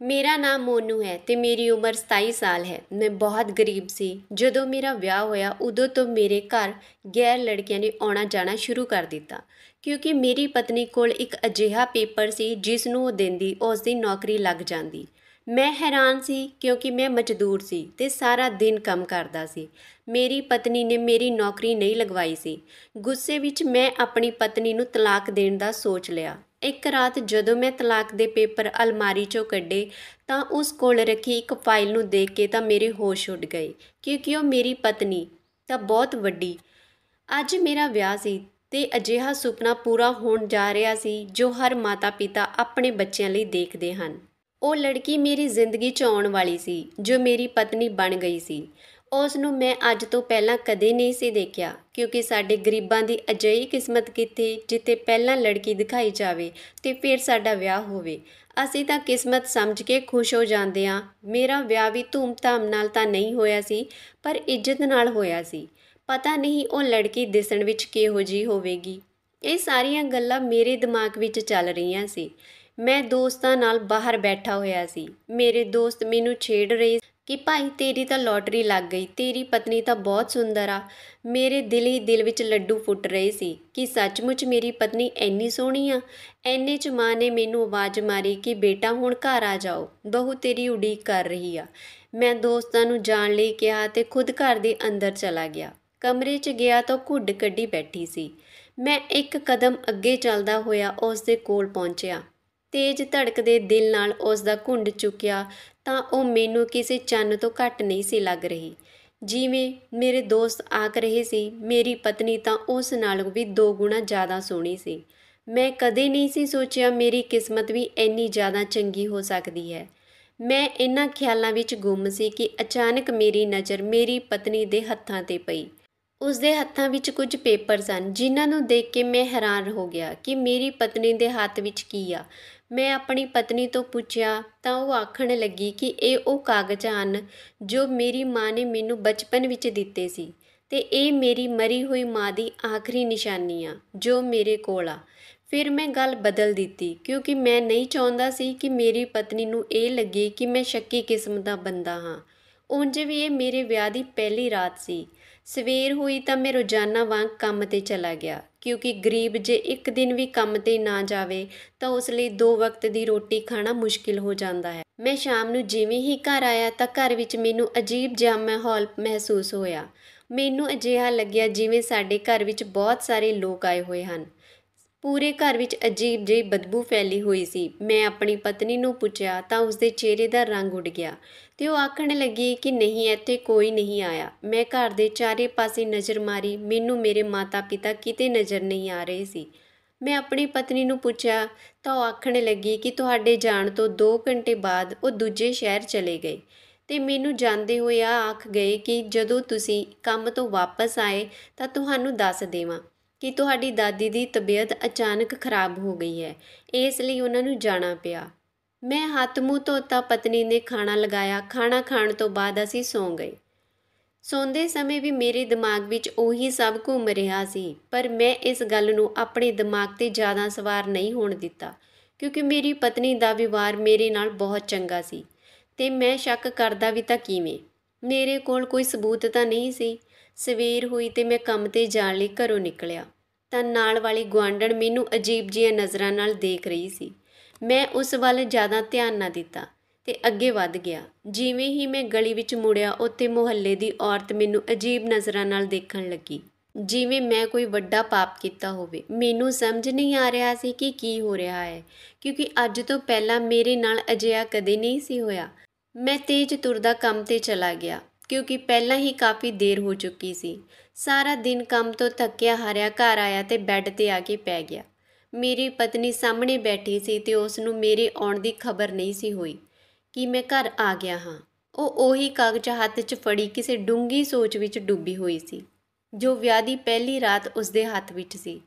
ਮੇਰਾ ਨਾਮ ਮੋਨੂ ਹੈ ਤੇ ਮੇਰੀ ਉਮਰ 27 ਸਾਲ ਹੈ। ਮੈਂ ਬਹੁਤ ਗਰੀਬ ਸੀ। ਜਦੋਂ ਮੇਰਾ ਵਿਆਹ ਹੋਇਆ ਉਦੋਂ ਤੋਂ ਮੇਰੇ ਘਰ ਗੈਰ ਲੜਕੀਆਂ ਨੇ ਆਉਣਾ ਜਾਣਾ ਸ਼ੁਰੂ ਕਰ ਦਿੱਤਾ, ਕਿਉਂਕਿ ਮੇਰੀ ਪਤਨੀ ਕੋਲ ਇੱਕ ਅਜਿਹਾ ਪੇਪਰ ਸੀ ਜਿਸ ਨੂੰ ਉਹ ਦਿੰਦੀ ਉਸ ਦੀ ਨੌਕਰੀ ਲੱਗ ਜਾਂਦੀ। ਮੈਂ ਹੈਰਾਨ ਸੀ ਕਿਉਂਕਿ ਮੈਂ ਮਜ਼ਦੂਰ ਸੀ ਤੇ ਸਾਰਾ ਦਿਨ ਕੰਮ ਕਰਦਾ ਸੀ। ਮੇਰੀ ਪਤਨੀ ਨੇ ਮੇਰੀ ਨੌਕਰੀ ਨਹੀਂ ਲਗਵਾਈ ਸੀ। ਗੁੱਸੇ ਵਿੱਚ ਮੈਂ ਆਪਣੀ ਪਤਨੀ ਨੂੰ ਤਲਾਕ ਦੇਣ ਦਾ ਸੋਚ ਲਿਆ। ਇੱਕ ਰਾਤ ਜਦੋਂ ਮੈਂ ਤਲਾਕ ਦੇ ਪੇਪਰ ਅਲਮਾਰੀ 'ਚੋਂ ਕੱਢੇ ਤਾਂ ਉਸ ਕੋਲ ਰੱਖੀ ਇੱਕ ਫਾਈਲ ਨੂੰ ਦੇਖ ਕੇ ਤਾਂ ਮੇਰੇ ਹੋਸ਼ ਉੱਡ ਗਏ, ਕਿਉਂਕਿ ਉਹ ਮੇਰੀ ਪਤਨੀ ਤਾਂ ਬਹੁਤ ਵੱਡੀ। ਅੱਜ ਮੇਰਾ ਵਿਆਹ ਸੀ ਤੇ ਅਜਿਹਾ ਸੁਪਨਾ ਪੂਰਾ ਹੋਣ ਜਾ ਰਿਹਾ ਸੀ ਜੋ ਹਰ ਮਾਤਾ ਪਿਤਾ ਆਪਣੇ ਬੱਚਿਆਂ ਲਈ ਦੇਖਦੇ ਹਨ। ਉਹ ਲੜਕੀ ਮੇਰੀ ਜ਼ਿੰਦਗੀ 'ਚ ਆਉਣ ਵਾਲੀ ਸੀ ਜੋ ਮੇਰੀ ਪਤਨੀ ਬਣ ਗਈ ਸੀ। ਉਸ ਨੂੰ ਮੈਂ ਅੱਜ ਤੋਂ ਪਹਿਲਾਂ ਕਦੇ ਨਹੀਂ ਸੀ ਦੇਖਿਆ, ਕਿਉਂਕਿ ਸਾਡੇ ਗਰੀਬਾਂ ਦੀ ਅਜਿਹੀ ਕਿਸਮਤ ਕਿੱਥੇ ਜਿੱਥੇ ਪਹਿਲਾਂ ਲੜਕੀ ਦਿਖਾਈ ਜਾਵੇ ਤੇ ਫਿਰ ਸਾਡਾ ਵਿਆਹ ਹੋਵੇ। ਅਸੀਂ ਤਾਂ ਕਿਸਮਤ ਸਮਝ ਕੇ ਖੁਸ਼ ਹੋ ਜਾਂਦੇ ਹਾਂ। ਮੇਰਾ ਵਿਆਹ ਵੀ ਧੂਮ-ਧਾਮ ਨਾਲ ਤਾਂ ਨਹੀਂ ਹੋਇਆ ਸੀ, ਪਰ ਇੱਜ਼ਤ ਨਾਲ ਹੋਇਆ ਸੀ। ਪਤਾ ਨਹੀਂ ਉਹ ਲੜਕੀ ਦਿਸਣ ਵਿੱਚ ਕਿਹੋ ਜਿਹੀ ਹੋਵੇਗੀ। ਇਹ ਸਾਰੀਆਂ ਗੱਲਾਂ ਮੇਰੇ ਦਿਮਾਗ ਵਿੱਚ ਚੱਲ ਰਹੀਆਂ ਸੀ। ਮੈਂ ਦੋਸਤਾਂ ਨਾਲ ਬਾਹਰ ਬੈਠਾ ਹੋਇਆ ਸੀ। ਮੇਰੇ ਦੋਸਤ ਮੈਨੂੰ ਛੇੜ ਰਹੇ ਕਿ ਭਾਈ ਤੇਰੀ ਤਾਂ ਲੋਟਰੀ ਲੱਗ ਗਈ, ਤੇਰੀ ਪਤਨੀ ਤਾਂ ਬਹੁਤ ਸੁੰਦਰ ਆ। ਮੇਰੇ ਦਿਲ ਹੀ ਦਿਲ ਵਿੱਚ ਲੱਡੂ ਫੁੱਟ ਰਹੇ ਸੀ ਕਿ ਸੱਚਮੁੱਚ ਮੇਰੀ ਪਤਨੀ ਇੰਨੀ ਸੋਹਣੀ ਆ। ਐਨੇ 'ਚ ਮਾਂ ਨੇ ਮੈਨੂੰ ਆਵਾਜ਼ ਮਾਰੀ ਕਿ ਬੇਟਾ ਹੁਣ ਘਰ ਆ ਜਾਓ, ਬਹੂ ਤੇਰੀ ਉਡੀਕ ਕਰ ਰਹੀ ਆ। ਮੈਂ ਦੋਸਤਾਂ ਨੂੰ ਜਾਣ ਲਈ ਕਿਹਾ ਤੇ ਖੁਦ ਘਰ ਦੇ ਅੰਦਰ ਚਲਾ ਗਿਆ। ਕਮਰੇ 'ਚ ਗਿਆ ਤਾਂ ਘੁੱਡ ਕੱਢੀ ਬੈਠੀ ਸੀ। ਮੈਂ ਇੱਕ ਕਦਮ ਅੱਗੇ ਚੱਲਦਾ ਹੋਇਆ ਉਸ ਦੇ ਕੋਲ ਪਹੁੰਚਿਆ। ਤੇਜ਼ ਧੜਕਦੇ ਦਿਲ ਨਾਲ ਉਸ ਦਾ ਘੁੰਡ ਚੁੱਕਿਆ ਤਾਂ ਉਹ ਮੈਨੂੰ ਕਿਸੇ ਚੰਨ ਤੋਂ ਘੱਟ ਨਹੀਂ ਸੀ ਲੱਗ ਰਹੀ। ਜਿਵੇਂ ਮੇਰੇ ਦੋਸਤ ਆਖ ਰਹੇ ਸੀ, ਮੇਰੀ ਪਤਨੀ ਤਾਂ ਉਸ ਨਾਲੋਂ ਵੀ 2 ਗੁਣਾ ਜ਼ਿਆਦਾ ਸੋਹਣੀ ਸੀ। ਮੈਂ ਕਦੇ ਨਹੀਂ ਸੀ ਸੋਚਿਆ ਮੇਰੀ ਕਿਸਮਤ ਵੀ ਇੰਨੀ ਜ਼ਿਆਦਾ ਚੰਗੀ ਹੋ ਸਕਦੀ ਹੈ। ਮੈਂ ਇਹਨਾਂ ਖਿਆਲਾਂ ਵਿੱਚ ਗੁੰਮ ਸੀ ਕਿ ਅਚਾਨਕ ਮੇਰੀ ਨਜ਼ਰ ਮੇਰੀ ਪਤਨੀ ਦੇ ਹੱਥਾਂ 'ਤੇ ਪਈ। ਉਸ ਦੇ ਹੱਥਾਂ ਵਿੱਚ ਕੁਝ ਪੇਪਰ ਸਨ ਜਿਨ੍ਹਾਂ ਨੂੰ ਦੇਖ ਕੇ ਮੈਂ ਹੈਰਾਨ ਹੋ ਗਿਆ ਕਿ ਮੇਰੀ ਪਤਨੀ ਦੇ ਹੱਥ ਵਿੱਚ ਕੀ ਆ। ਮੈਂ ਆਪਣੀ ਪਤਨੀ ਤੋਂ ਪੁੱਛਿਆ ਤਾਂ ਉਹ ਆਖਣ ਲੱਗੀ ਕਿ ਇਹ ਉਹ ਕਾਗਜ਼ ਹਨ ਜੋ ਮੇਰੀ ਮਾਂ ਨੇ ਮੈਨੂੰ ਬਚਪਨ ਵਿੱਚ ਦਿੱਤੇ ਸੀ ਤੇ ਇਹ ਮੇਰੀ ਮਰੀ ਹੋਈ ਮਾਂ ਦੀ ਆਖਰੀ ਨਿਸ਼ਾਨੀ ਆ ਜੋ ਮੇਰੇ ਕੋਲ ਆ। ਫਿਰ ਮੈਂ ਗੱਲ ਬਦਲ ਦਿੱਤੀ, ਕਿਉਂਕਿ ਮੈਂ ਨਹੀਂ ਚਾਹੁੰਦਾ ਸੀ ਕਿ ਮੇਰੀ ਪਤਨੀ ਨੂੰ ਇਹ ਲੱਗੇ ਕਿ ਮੈਂ ਸ਼ੱਕੀ ਕਿਸਮ ਦਾ ਬੰਦਾ ਹਾਂ। ਉਂਝ ਵੀ ਇਹ ਮੇਰੇ ਵਿਆਹ ਦੀ ਪਹਿਲੀ ਰਾਤ ਸੀ। ਸਵੇਰ ਹੋਈ ਤਾਂ ਮੈਂ ਰੋਜ਼ਾਨਾ ਵਾਂਗ ਕੰਮ 'ਤੇ ਚਲਾ ਗਿਆ, ਕਿਉਂਕਿ ਗਰੀਬ ਜੇ ਇੱਕ ਦਿਨ ਵੀ ਕੰਮ 'ਤੇ ਨਾ ਜਾਵੇ ਤਾਂ ਉਸ ਲਈ 2 ਵਕਤ ਦੀ ਰੋਟੀ ਖਾਣਾ ਮੁਸ਼ਕਿਲ ਹੋ ਜਾਂਦਾ ਹੈ। ਮੈਂ ਸ਼ਾਮ ਨੂੰ ਜਿਵੇਂ ਹੀ ਘਰ ਆਇਆ ਤਾਂ ਘਰ ਵਿੱਚ ਮੈਨੂੰ ਅਜੀਬ ਜਿਹਾ ਮਾਹੌਲ ਮਹਿਸੂਸ ਹੋਇਆ। ਮੈਨੂੰ ਅਜਿਹਾ ਲੱਗਿਆ ਜਿਵੇਂ ਸਾਡੇ ਘਰ ਵਿੱਚ ਬਹੁਤ ਸਾਰੇ ਲੋਕ ਆਏ ਹੋਏ ਹਨ। ਪੂਰੇ ਘਰ ਵਿੱਚ ਅਜੀਬ ਜਿਹੀ ਬਦਬੂ ਫੈਲੀ ਹੋਈ ਸੀ। ਮੈਂ ਆਪਣੀ ਪਤਨੀ ਨੂੰ ਪੁੱਛਿਆ ਤਾਂ ਉਸਦੇ ਚਿਹਰੇ ਦਾ ਰੰਗ ਉੱਡ ਗਿਆ ਤੇ ਉਹ ਆਖਣ ਲੱਗੀ ਕਿ ਨਹੀਂ, ਇੱਥੇ ਕੋਈ ਨਹੀਂ ਆਇਆ। ਮੈਂ ਘਰ ਦੇ ਚਾਰੇ ਪਾਸੇ ਨਜ਼ਰ ਮਾਰੀ, ਮੈਨੂੰ ਮੇਰੇ ਮਾਤਾ ਪਿਤਾ ਕਿਤੇ ਨਜ਼ਰ ਨਹੀਂ ਆ ਰਹੇ ਸੀ। ਮੈਂ ਆਪਣੀ ਪਤਨੀ ਨੂੰ ਪੁੱਛਿਆ ਤਾਂ ਉਹ ਆਖਣ ਲੱਗੀ ਕਿ ਤੁਹਾਡੇ ਜਾਣ ਤੋਂ 2 ਘੰਟੇ ਬਾਅਦ ਉਹ ਦੂਜੇ ਸ਼ਹਿਰ ਚਲੇ ਗਏ ਤੇ ਮੈਨੂੰ ਜਾਂਦੇ ਹੋਏ ਆਖ ਗਏ ਕਿ ਜਦੋਂ ਤੁਸੀਂ ਕੰਮ ਤੋਂ ਵਾਪਸ ਆਏ ਤਾਂ ਤੁਹਾਨੂੰ ਦੱਸ ਦੇਵਾਂ ਕਿ ਤੁਹਾਡੀ ਦਾਦੀ ਦੀ ਤਬੀਅਤ ਅਚਾਨਕ ਖਰਾਬ ਹੋ ਗਈ ਹੈ, ਇਸ ਲਈ ਉਹਨਾਂ ਨੂੰ ਜਾਣਾ ਪਿਆ। ਮੈਂ ਹੱਥ ਮੂੰਹ ਧੋਤਾ, ਪਤਨੀ ਨੇ ਖਾਣਾ ਲਗਾਇਆ। ਖਾਣਾ ਖਾਣ ਤੋਂ ਬਾਅਦ ਅਸੀਂ ਸੌਂ ਗਏ। ਸੌਂਦੇ ਸਮੇਂ ਵੀ ਮੇਰੇ ਦਿਮਾਗ ਵਿੱਚ ਉਹੀ ਸਭ ਘੁੰਮ ਰਿਹਾ ਸੀ, ਪਰ ਮੈਂ ਇਸ ਗੱਲ ਨੂੰ ਆਪਣੇ ਦਿਮਾਗ 'ਤੇ ਜ਼ਿਆਦਾ ਸਵਾਰ ਨਹੀਂ ਹੋਣ ਦਿੱਤਾ, ਕਿਉਂਕਿ ਮੇਰੀ ਪਤਨੀ ਦਾ ਵਿਵਹਾਰ ਮੇਰੇ ਨਾਲ ਬਹੁਤ ਚੰਗਾ ਸੀ ਤੇ ਮੈਂ ਸ਼ੱਕ ਕਰਦਾ ਵੀ ਤਾਂ ਕਿਵੇਂ। ਮੇਰੇ ਕੋਲ ਕੋਈ ਸਬੂਤ ਤਾਂ ਨਹੀਂ ਸੀ। ਸਵੇਰ ਹੋਈ ਤੇ ਮੈਂ ਕੰਮ 'ਤੇ ਜਾਣ ਲਈ ਘਰੋਂ ਨਿਕਲਿਆ ਤਾਂ ਨਾਲ ਵਾਲੀ ਗੁਆਂਢਣ ਮੈਨੂੰ ਅਜੀਬ ਜਿਹੀਆਂ ਨਜ਼ਰਾਂ ਨਾਲ ਦੇਖ ਰਹੀ ਸੀ। ਮੈਂ ਉਸ ਵੱਲ ਜ਼ਿਆਦਾ ਧਿਆਨ ਨਾ ਦਿੱਤਾ ਤੇ ਅੱਗੇ ਵੱਧ ਗਿਆ। ਜਿਵੇਂ ਹੀ ਮੈਂ ਗਲੀ ਵਿੱਚ ਮੁੜਿਆ, ਉੱਥੇ ਮੁਹੱਲੇ ਦੀ ਔਰਤ ਮੈਨੂੰ ਅਜੀਬ ਨਜ਼ਰਾਂ ਨਾਲ ਦੇਖਣ ਲੱਗੀ, ਜਿਵੇਂ ਮੈਂ ਕੋਈ ਵੱਡਾ ਪਾਪ ਕੀਤਾ ਹੋਵੇ। ਮੈਨੂੰ ਸਮਝ ਨਹੀਂ ਆ ਰਿਹਾ ਸੀ ਕਿ ਕੀ ਹੋ ਰਿਹਾ ਹੈ, ਕਿਉਂਕਿ ਅੱਜ ਤੋਂ ਪਹਿਲਾਂ ਮੇਰੇ ਨਾਲ ਅਜਿਹਾ ਕਦੇ ਨਹੀਂ ਸੀ ਹੋਇਆ। ਮੈਂ ਤੇਜ਼ ਤੁਰਦਾ ਕੰਮ 'ਤੇ ਚਲਾ ਗਿਆ, ਕਿਉਂਕਿ ਪਹਿਲਾਂ ਹੀ ਕਾਫੀ ਦੇਰ ਹੋ ਚੁੱਕੀ ਸੀ। ਸਾਰਾ ਦਿਨ ਕੰਮ ਤੋਂ ਥੱਕਿਆ ਹਾਰਿਆ ਘਰ ਆਇਆ ਤੇ ਬੈੱਡ 'ਤੇ ਆ ਕੇ ਪੈ ਗਿਆ। ਮੇਰੀ ਪਤਨੀ ਸਾਹਮਣੇ ਬੈਠੀ ਸੀ ਤੇ ਉਸ ਨੂੰ ਮੇਰੇ ਆਉਣ ਦੀ ਖਬਰ ਨਹੀਂ ਸੀ ਹੋਈ ਕਿ ਮੈਂ ਘਰ ਆ ਗਿਆ ਹਾਂ। ਉਹ ਉਹੀ ਕਾਗਜ਼ ਹੱਥ 'ਚ ਫੜੀ ਕਿਸੇ ਡੂੰਘੀ ਸੋਚ ਵਿੱਚ ਡੁੱਬੀ ਹੋਈ ਸੀ ਜੋ ਵਿਆਹ ਦੀ ਪਹਿਲੀ ਰਾਤ ਉਸਦੇ ਹੱਥ ਵਿੱਚ ਸੀ।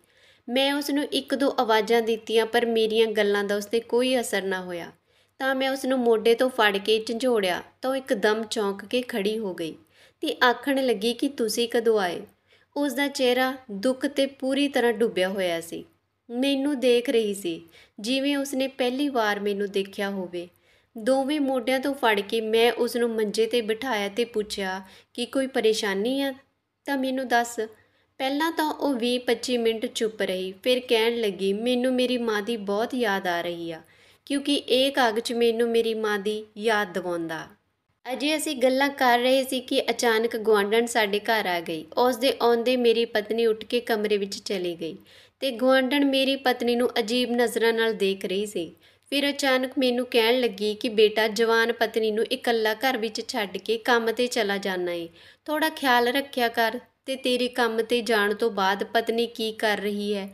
ਮੈਂ ਉਸ ਨੂੰ 1-2 ਆਵਾਜ਼ਾਂ ਦਿੱਤੀਆਂ, ਪਰ ਮੇਰੀਆਂ ਗੱਲਾਂ ਦਾ ਉਸ 'ਤੇ ਕੋਈ ਅਸਰ ਨਾ ਹੋਇਆ। ਤਾਂ ਮੈਂ ਉਸ ਨੂੰ ਮੋਢੇ ਤੋਂ ਫੜ ਕੇ ਝੰਜੋੜਿਆ ਤਾਂ ਉਹ ਇੱਕਦਮ ਚੌਂਕ ਕੇ ਖੜੀ ਹੋ ਗਈ ਤੇ ਆਖਣ ਲੱਗੀ ਕਿ ਤੁਸੀਂ ਕਦੋਂ ਆਏ। ਉਸ ਦਾ ਚਿਹਰਾ ਦੁੱਖ 'ਤੇ ਪੂਰੀ ਤਰ੍ਹਾਂ ਡੁੱਬਿਆ ਹੋਇਆ ਸੀ। ਮੈਨੂੰ ਦੇਖ ਰਹੀ ਸੀ ਜਿਵੇਂ ਉਸਨੇ ਪਹਿਲੀ ਵਾਰ ਮੈਨੂੰ ਦੇਖਿਆ ਹੋਵੇ। ਦੋਵੇਂ ਮੋਢਿਆਂ ਤੋਂ ਫੜ ਕੇ ਮੈਂ ਉਸ ਨੂੰ ਮੰਜੇ 'ਤੇ ਬਿਠਾਇਆ ਤੇ ਪੁੱਛਿਆ ਕਿ ਕੋਈ ਪਰੇਸ਼ਾਨੀ ਆ ਤਾਂ ਮੈਨੂੰ ਦੱਸ। ਪਹਿਲਾਂ ਤਾਂ ਉਹ 20-25 ਮਿੰਟ ਚੁੱਪ ਰਹੀ, ਫਿਰ ਕਹਿਣ ਲੱਗੀ, ਮੈਨੂੰ ਮੇਰੀ ਮਾਂ ਦੀ ਬਹੁਤ ਯਾਦ ਆ ਰਹੀ ਆ, ਕਿਉਂਕਿ ਇਹ ਕਾਗਜ਼ ਮੈਨੂੰ ਮੇਰੀ ਮਾਂ ਦੀ ਯਾਦ ਦਿਵਾਉਂਦਾ। ਅਜੇ ਅਸੀਂ ਗੱਲਾਂ ਕਰ ਰਹੇ ਸੀ ਕਿ ਅਚਾਨਕ ਗੁਆਂਢਣ ਸਾਡੇ ਘਰ ਆ ਗਈ। ਉਸ ਦੇ ਆਉਂਦੇ ਮੇਰੀ ਪਤਨੀ ਉੱਠ ਕੇ ਕਮਰੇ ਵਿੱਚ ਚਲੀ ਗਈ ਤੇ ਗੁਆਂਢਣ ਮੇਰੀ ਪਤਨੀ ਨੂੰ ਅਜੀਬ ਨਜ਼ਰਾਂ ਨਾਲ ਦੇਖ ਰਹੀ ਸੀ। ਫਿਰ ਅਚਾਨਕ ਮੈਨੂੰ ਕਹਿਣ ਲੱਗੀ ਕਿ ਬੇਟਾ, ਜਵਾਨ ਪਤਨੀ ਨੂੰ ਇਕੱਲਾ ਘਰ ਵਿੱਚ ਛੱਡ ਕੇ ਕੰਮ 'ਤੇ ਚਲਾ ਜਾਣਾ ਏ, ਥੋੜਾ ਖਿਆਲ ਰੱਖਿਆ ਕਰ। ਤੇ ਤੇਰੇ ਕੰਮ 'ਤੇ ਜਾਣ ਤੋਂ ਬਾਅਦ ਪਤਨੀ ਕੀ ਕਰ ਰਹੀ ਹੈ?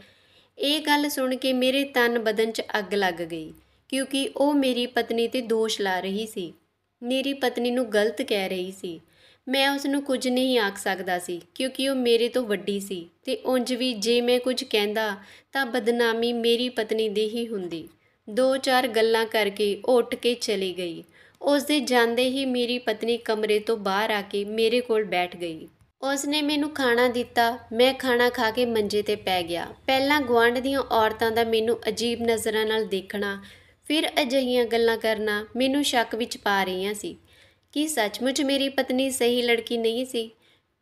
ਇਹ ਗੱਲ ਸੁਣ ਕੇ ਮੇਰੇ ਤਨ ਬਦਨ 'ਚ ਅੱਗ ਲੱਗ ਗਈ, ਕਿਉਂਕਿ ਉਹ ਮੇਰੀ ਪਤਨੀ 'ਤੇ ਦੋਸ਼ ਲਾ ਰਹੀ ਸੀ, ਮੇਰੀ ਪਤਨੀ ਨੂੰ ਗਲਤ ਕਹਿ ਰਹੀ ਸੀ। ਮੈਂ ਉਸ ਨੂੰ ਕੁਝ ਨਹੀਂ ਆਖ ਸਕਦਾ ਸੀ, ਕਿਉਂਕਿ ਉਹ ਮੇਰੇ ਤੋਂ ਵੱਡੀ ਸੀ ਤੇ ਉਂਝ ਵੀ ਜੇ ਮੈਂ ਕੁਝ ਕਹਿੰਦਾ ਤਾਂ ਬਦਨਾਮੀ ਮੇਰੀ ਪਤਨੀ ਦੀ ਹੀ ਹੁੰਦੀ। 2-4 ਗੱਲਾਂ ਕਰਕੇ ਉਹ ਉੱਠ ਕੇ ਚਲੀ ਗਈ। ਉਸ ਦੇ ਜਾਂਦੇ ਹੀ ਮੇਰੀ ਪਤਨੀ ਕਮਰੇ ਤੋਂ ਬਾਹਰ ਆ ਕੇ ਮੇਰੇ ਕੋਲ ਬੈਠ ਗਈ। ਉਸ ਨੇ ਮੈਨੂੰ ਖਾਣਾ ਦਿੱਤਾ। ਮੈਂ ਖਾਣਾ ਖਾ ਕੇ ਮੰਜੇ 'ਤੇ ਪੈ ਗਿਆ। ਪਹਿਲਾਂ ਗੁਆਂਢ ਦੀਆਂ ਔਰਤਾਂ ਦਾ ਮੈਨੂੰ ਅਜੀਬ ਨਜ਼ਰਾਂ ਨਾਲ ਦੇਖਣਾ, ਫਿਰ ਅਜਿਹੀਆਂ ਗੱਲਾਂ ਕਰਨਾ ਮੈਨੂੰ ਸ਼ੱਕ ਵਿੱਚ ਪਾ ਰਹੀਆਂ ਸੀ ਕਿ ਸੱਚਮੁੱਚ ਮੇਰੀ ਪਤਨੀ ਸਹੀ ਲੜਕੀ ਨਹੀਂ ਸੀ,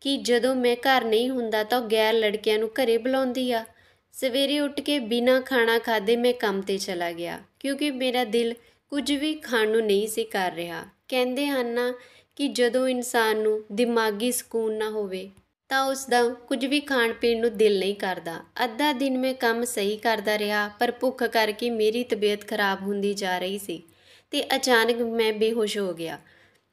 ਕਿ ਜਦੋਂ ਮੈਂ ਘਰ ਨਹੀਂ ਹੁੰਦਾ ਤਾਂ ਉਹ ਗੈਰ ਲੜਕਿਆਂ ਨੂੰ ਘਰੇ ਬੁਲਾਉਂਦੀ ਆ। ਸਵੇਰੇ ਉੱਠ ਕੇ ਬਿਨਾਂ ਖਾਣਾ ਖਾਧੇ ਮੈਂ ਕੰਮ 'ਤੇ ਚਲਾ ਗਿਆ, ਕਿਉਂਕਿ ਮੇਰਾ ਦਿਲ ਕੁਝ ਵੀ ਖਾਣ ਨੂੰ ਨਹੀਂ ਸੀ ਕਰ ਰਿਹਾ। ਕਹਿੰਦੇ ਹਨ ਨਾ ਕਿ ਜਦੋਂ ਇਨਸਾਨ ਨੂੰ ਦਿਮਾਗੀ ਸਕੂਨ ਨਾ ਹੋਵੇ ਤਾਂ ਉਸ ਦਾ ਕੁਝ ਵੀ ਖਾਣ ਪੀਣ ਨੂੰ ਦਿਲ ਨਹੀਂ ਕਰਦਾ। ਅੱਧਾ ਦਿਨ ਮੈਂ ਕੰਮ ਸਹੀ ਕਰਦਾ ਰਿਹਾ, ਪਰ ਭੁੱਖ ਕਰਕੇ ਮੇਰੀ ਤਬੀਅਤ ਖਰਾਬ ਹੁੰਦੀ ਜਾ ਰਹੀ ਸੀ ਤੇ ਅਚਾਨਕ ਮੈਂ ਬੇਹੋਸ਼ ਹੋ ਗਿਆ।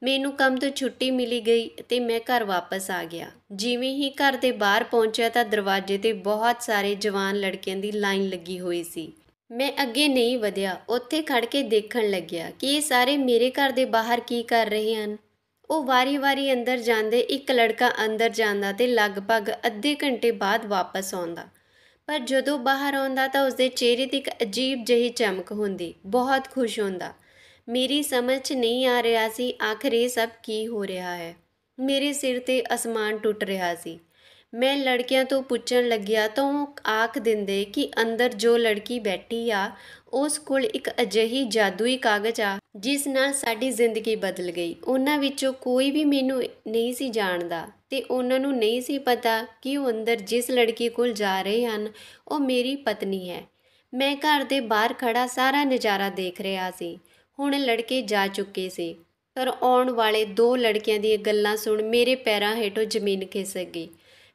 ਮੈਨੂੰ ਕੰਮ ਤੋਂ ਛੁੱਟੀ ਮਿਲੀ ਗਈ ਤੇ ਮੈਂ ਘਰ ਵਾਪਸ ਆ ਗਿਆ। ਜਿਵੇਂ ਹੀ ਘਰ ਦੇ ਬਾਹਰ ਪਹੁੰਚਿਆ ਤਾਂ ਦਰਵਾਜ਼ੇ 'ਤੇ ਬਹੁਤ ਸਾਰੇ ਜਵਾਨ ਲੜਕਿਆਂ ਦੀ ਲਾਈਨ ਲੱਗੀ ਹੋਈ ਸੀ। ਮੈਂ ਅੱਗੇ ਨਹੀਂ ਵਧਿਆ, ਉੱਥੇ ਖੜ ਕੇ ਦੇਖਣ ਲੱਗਿਆ ਕਿ ਇਹ ਸਾਰੇ ਮੇਰੇ ਘਰ ਦੇ ਬਾਹਰ ਕੀ ਕਰ ਰਹੇ ਹਨ। ਉਹ ਵਾਰੀ-ਵਾਰੀ ਅੰਦਰ ਜਾਂਦੇ। ਇੱਕ ਲੜਕਾ ਅੰਦਰ ਜਾਂਦਾ ਤੇ ਲਗਭਗ ਅੱਧੇ ਘੰਟੇ ਬਾਅਦ ਵਾਪਸ ਆਉਂਦਾ, ਪਰ ਜਦੋਂ ਬਾਹਰ ਆਉਂਦਾ ਤਾਂ ਉਸਦੇ ਚਿਹਰੇ 'ਤੇ ਇੱਕ ਅਜੀਬ ਜਿਹੀ ਚਮਕ ਹੁੰਦੀ, ਬਹੁਤ ਖੁਸ਼ ਹੁੰਦਾ। ਮੇਰੀ ਸਮਝ 'ਚ ਨਹੀਂ ਆ ਰਿਹਾ ਸੀ ਆਖਰ ਇਹ ਸਭ ਕੀ ਹੋ ਰਿਹਾ ਹੈ। ਮੇਰੇ ਸਿਰ 'ਤੇ ਅਸਮਾਨ ਟੁੱਟ ਰਿਹਾ ਸੀ। ਮੈਂ ਲੜਕਿਆਂ ਤੋਂ ਪੁੱਛਣ ਲੱਗਿਆ ਤਾਂ ਉਹ ਆਖ ਦਿੰਦੇ ਕਿ ਅੰਦਰ ਜੋ ਲੜਕੀ ਬੈਠੀ ਆ ਉਸ ਕੋਲ ਇੱਕ ਅਜਿਹੀ ਜਾਦੂਈ ਕਾਗਜ਼ ਆ ਜਿਸ ਨਾਲ ਸਾਡੀ ਜ਼ਿੰਦਗੀ ਬਦਲ ਗਈ। ਉਹਨਾਂ ਵਿੱਚੋਂ ਕੋਈ ਵੀ ਮੈਨੂੰ ਨਹੀਂ ਸੀ ਜਾਣਦਾ ਤੇ ਉਹਨਾਂ ਨੂੰ ਨਹੀਂ ਸੀ ਪਤਾ ਕਿ ਉਹ ਅੰਦਰ ਜਿਸ ਲੜਕੀ ਕੋਲ ਜਾ ਰਹੇ ਹਨ ਉਹ ਮੇਰੀ ਪਤਨੀ ਹੈ। ਮੈਂ ਘਰ ਦੇ ਬਾਹਰ ਖੜਾ ਸਾਰਾ ਨਜ਼ਾਰਾ ਦੇਖ ਰਿਹਾ ਸੀ। ਹੁਣ ਲੜਕੇ ਜਾ ਚੁੱਕੇ ਸੀ, ਪਰ ਆਉਣ ਵਾਲੇ 2 ਲੜਕਿਆਂ ਦੀਆਂ ਗੱਲਾਂ ਸੁਣ ਮੇਰੇ ਪੈਰਾਂ ਹੇਠੋਂ ਜ਼ਮੀਨ ਖਿਸਕ ਗਈ।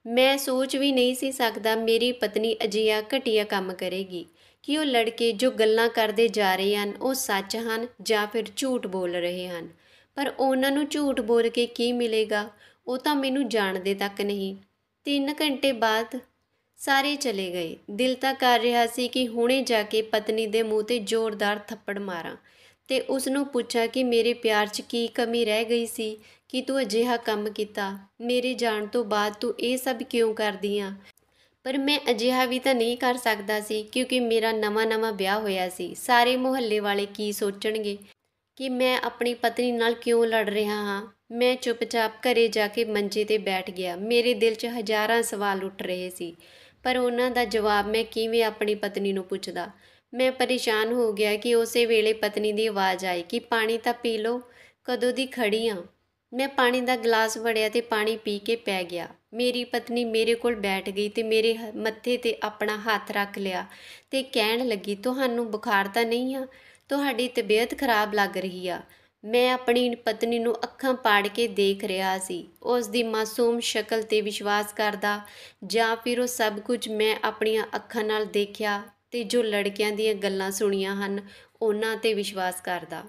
ਮੈਂ ਸੋਚ ਵੀ ਨਹੀਂ ਸੀ ਸਕਦਾ ਮੇਰੀ ਪਤਨੀ ਅਜਿਹਾ ਘਟੀਆ ਕੰਮ ਕਰੇਗੀ, ਕਿ ਉਹ ਲੜਕੇ ਜੋ ਗੱਲਾਂ ਕਰਦੇ ਜਾ ਰਹੇ ਹਨ ਉਹ ਸੱਚ ਹਨ ਜਾਂ ਫਿਰ ਝੂਠ ਬੋਲ ਰਹੇ ਹਨ। ਪਰ ਉਹਨਾਂ ਨੂੰ ਝੂਠ ਬੋਲ ਕੇ ਕੀ ਮਿਲੇਗਾ? ਉਹ ਤਾਂ ਮੈਨੂੰ ਜਾਣਦੇ ਤੱਕ ਨਹੀਂ। 3 ਘੰਟੇ ਬਾਅਦ ਸਾਰੇ ਚਲੇ ਗਏ। ਦਿਲ ਤਾਂ ਕਰ ਰਿਹਾ ਸੀ ਕਿ ਹੁਣੇ ਜਾ ਕੇ ਪਤਨੀ ਦੇ ਮੂੰਹ 'ਤੇ ਜ਼ੋਰਦਾਰ ਥੱਪੜ ਮਾਰਾਂ ਤੇ ਉਸ ਨੂੰ ਪੁੱਛਾਂ ਕਿ ਮੇਰੇ ਪਿਆਰ 'ਚ ਕੀ ਕਮੀ ਰਹਿ ਗਈ ਸੀ ਕਿ ਤੂੰ ਅਜਿਹਾ ਕੰਮ ਕੀਤਾ। ਮੇਰੇ ਜਾਣ ਤੋਂ ਬਾਅਦ ਤੂੰ ਇਹ ਸਭ ਕਿਉਂ ਕਰਦੀ ਆਂ? ਪਰ ਮੈਂ ਅਜਿਹਾ ਵੀ ਤਾਂ ਨਹੀਂ ਕਰ ਸਕਦਾ ਸੀ, ਕਿਉਂਕਿ ਮੇਰਾ ਨਵਾਂ-ਨਵਾਂ ਵਿਆਹ ਹੋਇਆ ਸੀ। ਸਾਰੇ ਮੁਹੱਲੇ ਵਾਲੇ ਕੀ ਸੋਚਣਗੇ ਕਿ ਮੈਂ ਆਪਣੀ ਪਤਨੀ ਨਾਲ ਕਿਉਂ ਲੜ ਰਿਹਾ ਹਾਂ। ਮੈਂ ਚੁੱਪਚਾਪ ਘਰੇ ਜਾ ਕੇ ਮੰਜੇ 'ਤੇ ਬੈਠ ਗਿਆ। ਮੇਰੇ ਦਿਲ 'ਚ ਹਜ਼ਾਰਾਂ ਸਵਾਲ ਉੱਠ ਰਹੇ ਸੀ, ਪਰ ਉਹਨਾਂ ਦਾ ਜਵਾਬ ਮੈਂ ਕਿਵੇਂ ਆਪਣੀ ਪਤਨੀ ਨੂੰ ਪੁੱਛਦਾ। ਮੈਂ ਪਰੇਸ਼ਾਨ ਹੋ ਗਿਆ ਕਿ ਉਸੇ ਵੇਲੇ ਪਤਨੀ ਦੀ ਆਵਾਜ਼ ਆਈ ਕਿ ਪਾਣੀ ਤਾਂ ਪੀ ਲਓ, ਕਦੋਂ ਦੀ ਖੜੀ ਆਂ। ਮੈਂ ਪਾਣੀ ਦਾ ਗਲਾਸ ਫੜਿਆ ਤੇ ਪਾਣੀ ਪੀ ਕੇ ਪੈ ਗਿਆ। ਮੇਰੀ ਪਤਨੀ ਮੇਰੇ ਕੋਲ ਬੈਠ ਗਈ ਤੇ ਮੇਰੇ ਮੱਥੇ 'ਤੇ ਆਪਣਾ ਹੱਥ ਰੱਖ ਲਿਆ ਤੇ ਕਹਿਣ ਲੱਗੀ, ਤੁਹਾਨੂੰ ਬੁਖਾਰ ਤਾਂ ਨਹੀਂ ਆ? ਤੁਹਾਡੀ ਤਬੀਅਤ ਖਰਾਬ ਲੱਗ ਰਹੀ ਆ। ਮੈਂ ਆਪਣੀ ਪਤਨੀ ਨੂੰ ਅੱਖਾਂ ਪਾੜ ਕੇ ਦੇਖ ਰਿਹਾ ਸੀ, ਉਸ ਦੀ ਮਾਸੂਮ ਸ਼ਕਲ 'ਤੇ ਵਿਸ਼ਵਾਸ ਕਰਦਾ ਜਾਂ ਫਿਰ ਉਹ ਸਭ ਕੁਝ ਮੈਂ ਆਪਣੀਆਂ ਅੱਖਾਂ ਨਾਲ ਦੇਖਿਆ ਤੇ ਜੋ ਲੜਕਿਆਂ ਦੀਆਂ ਗੱਲਾਂ ਸੁਣੀਆਂ ਹਨ ਉਹਨਾਂ 'ਤੇ ਵਿਸ਼ਵਾਸ ਕਰਦਾ।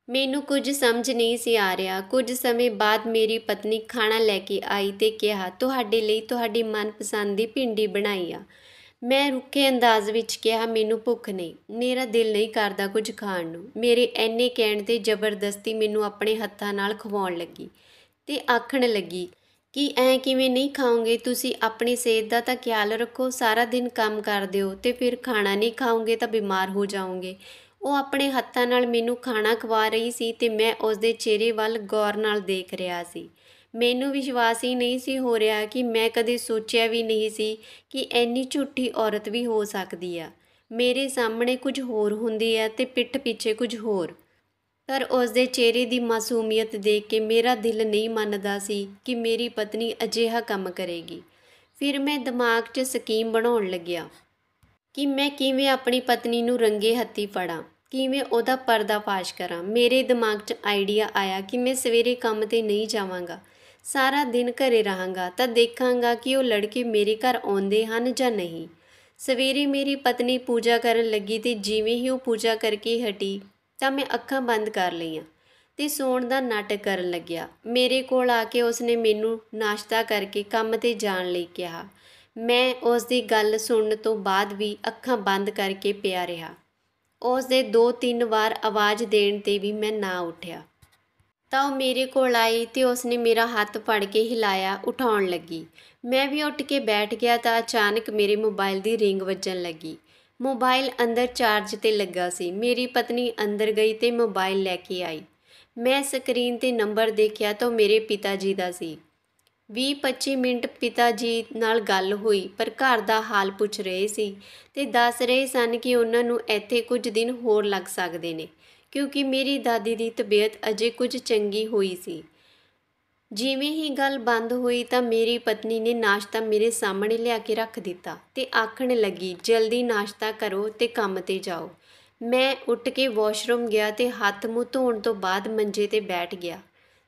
ਮੈਨੂੰ ਕੁਝ ਸਮਝ ਨਹੀਂ ਸੀ ਆ ਰਿਹਾ। ਕੁਝ ਸਮੇਂ ਬਾਅਦ ਮੇਰੀ ਪਤਨੀ ਖਾਣਾ ਲੈ ਕੇ ਆਈ ਤੇ ਕਿਹਾ, ਤੁਹਾਡੇ ਲਈ ਤੁਹਾਡੀ ਮਨਪਸੰਦ ਦੀ ਭਿੰਡੀ ਬਣਾਈ ਆ। ਮੈਂ ਰੁੱਖੇ ਅੰਦਾਜ਼ ਵਿੱਚ ਕਿਹਾ, ਮੈਨੂੰ ਭੁੱਖ ਨਹੀਂ, ਮੇਰਾ ਦਿਲ ਨਹੀਂ ਕਰਦਾ ਕੁਝ ਖਾਣ ਨੂੰ। ਮੇਰੇ ਇੰਨੇ ਕਹਿਣ 'ਤੇ ਜ਼ਬਰਦਸਤੀ ਮੈਨੂੰ ਆਪਣੇ ਹੱਥਾਂ ਨਾਲ ਖਵਾਉਣ ਲੱਗੀ ਤੇ ਆਖਣ ਲੱਗੀ ਕਿ ਐਂ ਕਿਵੇਂ ਨਹੀਂ ਖਾਓਗੇ? ਤੁਸੀਂ ਆਪਣੀ ਸਿਹਤ ਦਾ ਤਾਂ ਖਿਆਲ ਰੱਖੋ, ਸਾਰਾ ਦਿਨ ਕੰਮ ਕਰਦੇ ਹੋ ਤੇ ਫਿਰ ਖਾਣਾ ਨਹੀਂ ਖਾਓਗੇ ਤਾਂ ਬਿਮਾਰ ਹੋ ਜਾਓਗੇ। ਉਹ ਆਪਣੇ ਹੱਥਾਂ ਨਾਲ ਮੈਨੂੰ ਖਾਣਾ ਖਵਾ ਰਹੀ ਸੀ ਤੇ ਮੈਂ ਉਸਦੇ ਚਿਹਰੇ ਵੱਲ ਗੌਰ ਨਾਲ ਦੇਖ ਰਿਹਾ ਸੀ। ਮੈਨੂੰ ਵਿਸ਼ਵਾਸ ਹੀ ਨਹੀਂ ਸੀ ਹੋ ਰਿਹਾ ਕਿ ਮੈਂ ਕਦੇ ਸੋਚਿਆ ਵੀ ਨਹੀਂ ਸੀ ਕਿ ਇੰਨੀ ਝੂਠੀ ਔਰਤ ਵੀ ਹੋ ਸਕਦੀ ਆ। ਮੇਰੇ ਸਾਹਮਣੇ ਕੁਝ ਹੋਰ ਹੁੰਦੀ ਆ ਤੇ ਪਿੱਠ ਪਿੱਛੇ ਕੁਝ ਹੋਰ। ਪਰ ਉਸ ਦੇ ਚਿਹਰੇ ਦੀ ਮਾਸੂਮੀਅਤ ਦੇਖ ਕੇ ਮੇਰਾ ਦਿਲ ਨਹੀਂ ਮੰਨਦਾ ਸੀ ਕਿ ਮੇਰੀ ਪਤਨੀ ਅਜਿਹਾ ਕੰਮ ਕਰੇਗੀ। ਫਿਰ ਮੈਂ ਦਿਮਾਗ 'ਚ ਸਕੀਮ ਬਣਾਉਣ ਲੱਗਿਆ ਕਿ ਮੈਂ ਕਿਵੇਂ ਆਪਣੀ ਪਤਨੀ ਨੂੰ ਰੰਗੇ ਹੱਥੀਂ ਫੜਾਂ, ਕਿਵੇਂ ਉਹਦਾ ਪਰਦਾਫਾਸ਼ ਕਰਾਂ। ਮੇਰੇ ਦਿਮਾਗ 'ਚ ਆਈਡੀਆ ਆਇਆ ਕਿ ਮੈਂ ਸਵੇਰੇ ਕੰਮ 'ਤੇ ਨਹੀਂ ਜਾਵਾਂਗਾ, ਸਾਰਾ ਦਿਨ ਘਰੇ ਰਹਾਂਗਾ ਤਾਂ ਦੇਖਾਂਗਾ ਕਿ ਉਹ ਲੜਕੇ ਮੇਰੇ ਘਰ ਆਉਂਦੇ ਹਨ ਜਾਂ ਨਹੀਂ। ਸਵੇਰੇ ਮੇਰੀ ਪਤਨੀ ਪੂਜਾ ਕਰਨ ਲੱਗੀ ਤੇ ਜਿਵੇਂ ਹੀ ਉਹ ਪੂਜਾ ਕਰਕੇ ਹਟੀ ਤਾਂ ਮੈਂ ਅੱਖਾਂ ਬੰਦ ਕਰ ਲਈਆਂ ਤੇ ਸੌਣ ਦਾ ਨਾਟਕ ਕਰਨ ਲੱਗਿਆ। ਮੇਰੇ ਕੋਲ ਆ ਕੇ ਉਸਨੇ ਮੈਨੂੰ ਨਾਸ਼ਤਾ ਕਰਕੇ ਕੰਮ 'ਤੇ ਜਾਣ ਲਈ ਕਿਹਾ। ਮੈਂ ਉਸ ਦੀ ਗੱਲ ਸੁਣਨ ਤੋਂ ਬਾਅਦ ਵੀ ਅੱਖਾਂ ਬੰਦ ਕਰਕੇ ਪਿਆ ਰਿਹਾ। ਉਸ ਦੇ 2-3 ਵਾਰ ਆਵਾਜ਼ ਦੇਣ 'ਤੇ ਵੀ ਮੈਂ ਨਾ ਉੱਠਿਆ ਤਾਂ ਉਹ ਮੇਰੇ ਕੋਲ ਆਈ ਤੇ ਉਸਨੇ ਮੇਰਾ ਹੱਥ ਫੜ ਕੇ ਹਿਲਾਇਆ, ਉਠਾਉਣ ਲੱਗੀ। ਮੈਂ ਵੀ ਉੱਠ ਕੇ ਬੈਠ ਗਿਆ ਤਾਂ ਅਚਾਨਕ ਮੇਰੇ ਮੋਬਾਈਲ ਦੀ ਰਿੰਗ ਵੱਜਣ ਲੱਗੀ। ਮੋਬਾਈਲ ਅੰਦਰ ਚਾਰਜ 'ਤੇ ਲੱਗਾ ਸੀ। ਮੇਰੀ ਪਤਨੀ ਅੰਦਰ ਗਈ ਤੇ ਮੋਬਾਈਲ ਲੈ ਕੇ ਆਈ। ਮੈਂ ਸਕਰੀਨ 'ਤੇ ਨੰਬਰ ਦੇਖਿਆ ਤਾਂ ਉਹ ਮੇਰੇ ਪਿਤਾ ਜੀ ਦਾ ਸੀ। 20-25 ਮਿੰਟ ਪਿਤਾ ਜੀ ਨਾਲ ਗੱਲ ਹੋਈ, ਪਰ ਘਰ ਦਾ ਹਾਲ ਪੁੱਛ ਰਹੇ ਸੀ ਤੇ ਦੱਸ ਰਹੇ ਸਨ ਕਿ ਉਹਨਾਂ ਨੂੰ ਇੱਥੇ ਕੁਝ ਦਿਨ ਹੋਰ ਲੱਗ ਸਕਦੇ ਨੇ, ਕਿਉਂਕਿ ਮੇਰੀ ਦਾਦੀ ਦੀ ਤਬੀਅਤ ਅਜੇ ਕੁਝ ਚੰਗੀ ਹੋਈ ਸੀ। ਜਿਵੇਂ ਹੀ ਗੱਲ ਬੰਦ ਹੋਈ ਤਾਂ ਮੇਰੀ ਪਤਨੀ ਨੇ ਨਾਸ਼ਤਾ ਮੇਰੇ ਸਾਹਮਣੇ ਲਿਆ ਕੇ ਰੱਖ ਦਿੱਤਾ ਤੇ ਆਖਣ ਲੱਗੀ, ਜਲਦੀ ਨਾਸ਼ਤਾ ਕਰੋ ਤੇ ਕੰਮ 'ਤੇ ਜਾਓ। ਮੈਂ ਉੱਠ ਕੇ ਵਾਸ਼ਰੂਮ ਗਿਆ ਤੇ ਹੱਥ ਮੂੰਹ ਧੋਣ ਤੋਂ ਬਾਅਦ ਮੰਜੇ 'ਤੇ ਬੈਠ ਗਿਆ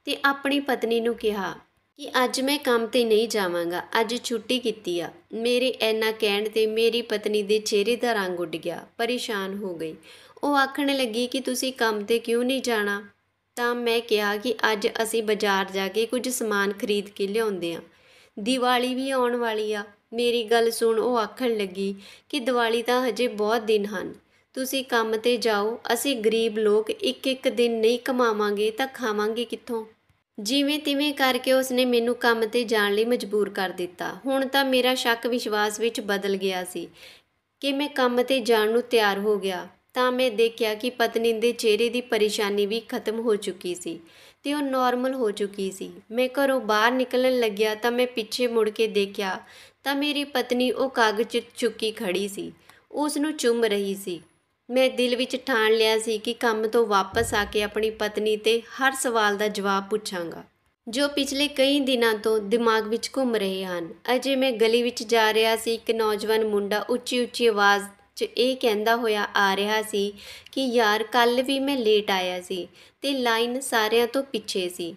ਤੇ ਆਪਣੀ ਪਤਨੀ ਨੂੰ ਕਿਹਾ ਕਿ ਅੱਜ ਮੈਂ ਕੰਮ 'ਤੇ ਨਹੀਂ ਜਾਵਾਂਗਾ, ਅੱਜ ਛੁੱਟੀ ਕੀਤੀ ਆ। ਮੇਰੇ ਇੰਨਾ ਕਹਿਣ 'ਤੇ ਮੇਰੀ ਪਤਨੀ ਦੇ ਚਿਹਰੇ ਦਾ ਰੰਗ ਉੱਡ ਗਿਆ, ਪਰੇਸ਼ਾਨ ਹੋ ਗਈ। ਉਹ ਆਖਣ ਲੱਗੀ ਕਿ ਤੁਸੀਂ ਕੰਮ 'ਤੇ ਕਿਉਂ ਨਹੀਂ ਜਾਣਾ? ਤਾਂ ਮੈਂ ਕਿਹਾ ਕਿ ਅੱਜ ਅਸੀਂ ਬਾਜ਼ਾਰ ਜਾ ਕੇ ਕੁਝ ਸਮਾਨ ਖਰੀਦ ਕੇ ਲਿਆਉਂਦੇ ਹਾਂ, ਦੀਵਾਲੀ ਵੀ ਆਉਣ ਵਾਲੀ ਆ। ਮੇਰੀ ਗੱਲ ਸੁਣ ਉਹ ਆਖਣ ਲੱਗੀ ਕਿ ਦੀਵਾਲੀ ਤਾਂ ਹਜੇ ਬਹੁਤ ਦਿਨ ਹਨ, ਤੁਸੀਂ ਕੰਮ 'ਤੇ ਜਾਓ। ਅਸੀਂ ਗਰੀਬ ਲੋਕ ਇੱਕ ਦਿਨ ਨਹੀਂ ਕਮਾਵਾਂਗੇ ਤਾਂ ਖਾਵਾਂਗੇ ਕਿੱਥੋਂ? ਜਿਵੇਂ ਤਿਵੇਂ ਕਰਕੇ ਉਸਨੇ ਮੈਨੂੰ ਕੰਮ 'ਤੇ ਜਾਣ ਲਈ ਮਜਬੂਰ ਕਰ ਦਿੱਤਾ। ਹੁਣ ਤਾਂ ਮੇਰਾ ਸ਼ੱਕ ਵਿਸ਼ਵਾਸ ਵਿੱਚ ਬਦਲ ਗਿਆ ਸੀ ਕਿ ਮੈਂ ਕੰਮ 'ਤੇ ਜਾਣ ਨੂੰ ਤਿਆਰ ਹੋ ਗਿਆ ਤਾਂ ਮੈਂ ਦੇਖਿਆ ਕਿ ਪਤਨੀ ਦੇ ਚਿਹਰੇ ਦੀ ਪਰੇਸ਼ਾਨੀ ਵੀ ਖਤਮ ਹੋ ਚੁੱਕੀ ਸੀ ਤੇ ਉਹ ਨੋਰਮਲ ਹੋ ਚੁੱਕੀ ਸੀ। ਮੈਂ ਘਰੋਂ ਬਾਹਰ ਨਿਕਲਣ ਲੱਗਿਆ ਤਾਂ ਮੈਂ ਪਿੱਛੇ ਮੁੜ ਕੇ ਦੇਖਿਆ ਤਾਂ ਮੇਰੀ ਪਤਨੀ ਉਹ ਕਾਗਜ਼ ਚੁੱਕੀ ਖੜੀ ਸੀ, ਉਸ ਨੂੰ ਚੁੰਮ ਰਹੀ ਸੀ। ਮੈਂ ਦਿਲ ਵਿੱਚ ਠਾਣ ਲਿਆ ਸੀ ਕਿ ਕੰਮ ਤੋਂ ਵਾਪਸ ਆ ਕੇ ਆਪਣੀ ਪਤਨੀ 'ਤੇ ਹਰ ਸਵਾਲ ਦਾ ਜਵਾਬ ਪੁੱਛਾਂਗਾ ਜੋ ਪਿਛਲੇ ਕਈ ਦਿਨਾਂ ਤੋਂ ਦਿਮਾਗ ਵਿੱਚ ਘੁੰਮ ਰਹੇ ਹਨ। ਅਜੇ ਮੈਂ ਗਲੀ ਵਿੱਚ ਜਾ ਰਿਹਾ ਸੀ, ਇੱਕ ਨੌਜਵਾਨ ਮੁੰਡਾ ਉੱਚੀ ਆਵਾਜ਼ 'ਚ ਇਹ ਕਹਿੰਦਾ ਹੋਇਆ ਆ ਰਿਹਾ ਸੀ ਕਿ ਯਾਰ ਕੱਲ੍ਹ ਵੀ ਮੈਂ ਲੇਟ ਆਇਆ ਸੀ ਤੇ ਲਾਈਨ ਸਾਰਿਆਂ ਤੋਂ ਪਿੱਛੇ ਸੀ।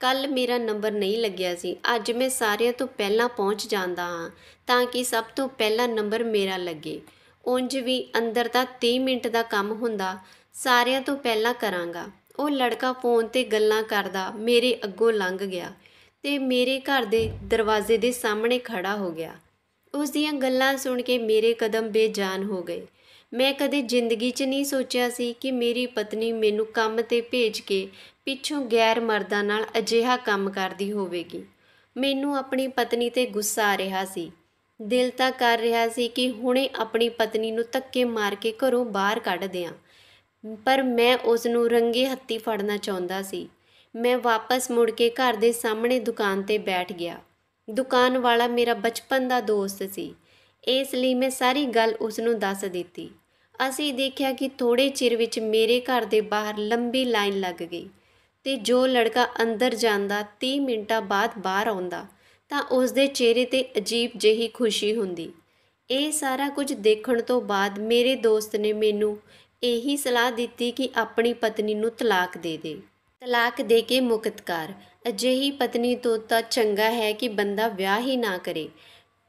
ਕੱਲ੍ਹ ਮੇਰਾ ਨੰਬਰ ਨਹੀਂ ਲੱਗਿਆ ਸੀ, ਅੱਜ ਮੈਂ ਸਾਰਿਆਂ ਤੋਂ ਪਹਿਲਾਂ ਪਹੁੰਚ ਜਾਂਦਾ ਹਾਂ ਤਾਂ ਕਿ ਸਭ ਤੋਂ ਪਹਿਲਾਂ ਨੰਬਰ ਮੇਰਾ ਲੱਗੇ। ਉਂਝ ਵੀ ਅੰਦਰ ਤਾਂ 30 ਮਿੰਟ ਦਾ ਕੰਮ ਹੁੰਦਾ, ਸਾਰਿਆਂ ਤੋਂ ਪਹਿਲਾਂ ਕਰਾਂਗਾ। ਉਹ ਲੜਕਾ ਫੋਨ 'ਤੇ ਗੱਲਾਂ ਕਰਦਾ ਮੇਰੇ ਅੱਗੋਂ ਲੰਘ ਗਿਆ ਤੇ ਮੇਰੇ ਘਰ ਦੇ ਦਰਵਾਜ਼ੇ ਦੇ ਸਾਹਮਣੇ ਖੜਾ ਹੋ ਗਿਆ। ਉਸ ਦੀਆਂ ਗੱਲਾਂ ਸੁਣ ਕੇ ਮੇਰੇ ਕਦਮ ਬੇਜਾਨ ਹੋ ਗਏ। ਮੈਂ ਕਦੇ ਜ਼ਿੰਦਗੀ 'ਚ ਨਹੀਂ ਸੋਚਿਆ ਸੀ ਕਿ ਮੇਰੀ ਪਤਨੀ ਮੈਨੂੰ ਕੰਮ 'ਤੇ ਭੇਜ ਕੇ ਪਿੱਛੋਂ ਗੈਰ ਮਰਦਾਂ ਨਾਲ ਅਜਿਹਾ ਕੰਮ ਕਰਦੀ ਹੋਵੇਗੀ। ਮੈਨੂੰ ਆਪਣੀ ਪਤਨੀ 'ਤੇ ਗੁੱਸਾ ਆ ਰਿਹਾ ਸੀ। ਦਿਲ ਤਾਂ ਕਰ ਰਿਹਾ ਸੀ ਕਿ ਹੁਣੇ ਆਪਣੀ ਪਤਨੀ ਨੂੰ ਧੱਕੇ ਮਾਰ ਕੇ ਘਰੋਂ ਬਾਹਰ ਕੱਢ ਦਿਆਂ, ਪਰ ਮੈਂ ਉਸ ਨੂੰ ਰੰਗੇ ਹੱਥੀਂ ਫੜਨਾ ਚਾਹੁੰਦਾ ਸੀ। ਮੈਂ ਵਾਪਸ ਮੁੜ ਕੇ ਘਰ ਦੇ ਸਾਹਮਣੇ ਦੁਕਾਨ 'ਤੇ ਬੈਠ ਗਿਆ। ਦੁਕਾਨ ਵਾਲਾ ਮੇਰਾ ਬਚਪਨ ਦਾ ਦੋਸਤ ਸੀ, ਇਸ ਲਈ ਮੈਂ ਸਾਰੀ ਗੱਲ ਉਸ ਨੂੰ ਦੱਸ ਦਿੱਤੀ। ਅਸੀਂ ਦੇਖਿਆ ਕਿ ਥੋੜ੍ਹੇ ਚਿਰ ਵਿੱਚ ਮੇਰੇ ਘਰ ਦੇ ਬਾਹਰ ਲੰਬੀ ਲਾਈਨ ਲੱਗ ਗਈ ਤੇ ਜੋ ਲੜਕਾ ਅੰਦਰ ਜਾਂਦਾ 30 ਮਿੰਟਾਂ ਬਾਅਦ ਬਾਹਰ ਆਉਂਦਾ ਤਾਂ ਉਸ ਦੇ ਚਿਹਰੇ 'ਤੇ ਅਜੀਬ ਜਿਹੀ ਖੁਸ਼ੀ ਹੁੰਦੀ। ਇਹ ਸਾਰਾ ਕੁਝ ਦੇਖਣ ਤੋਂ ਬਾਅਦ ਮੇਰੇ ਦੋਸਤ ਨੇ ਮੈਨੂੰ ਇਹੀ ਸਲਾਹ ਦਿੱਤੀ ਕਿ ਆਪਣੀ ਪਤਨੀ ਨੂੰ ਤਲਾਕ ਦੇ ਦੇ। ਤਲਾਕ ਦੇ ਕੇ ਮੁਕਤ ਕਰ। ਅਜਿਹੀ ਪਤਨੀ ਤੋਂ ਤਾਂ ਚੰਗਾ ਹੈ ਕਿ ਬੰਦਾ ਵਿਆਹ ਹੀ ਨਾ ਕਰੇ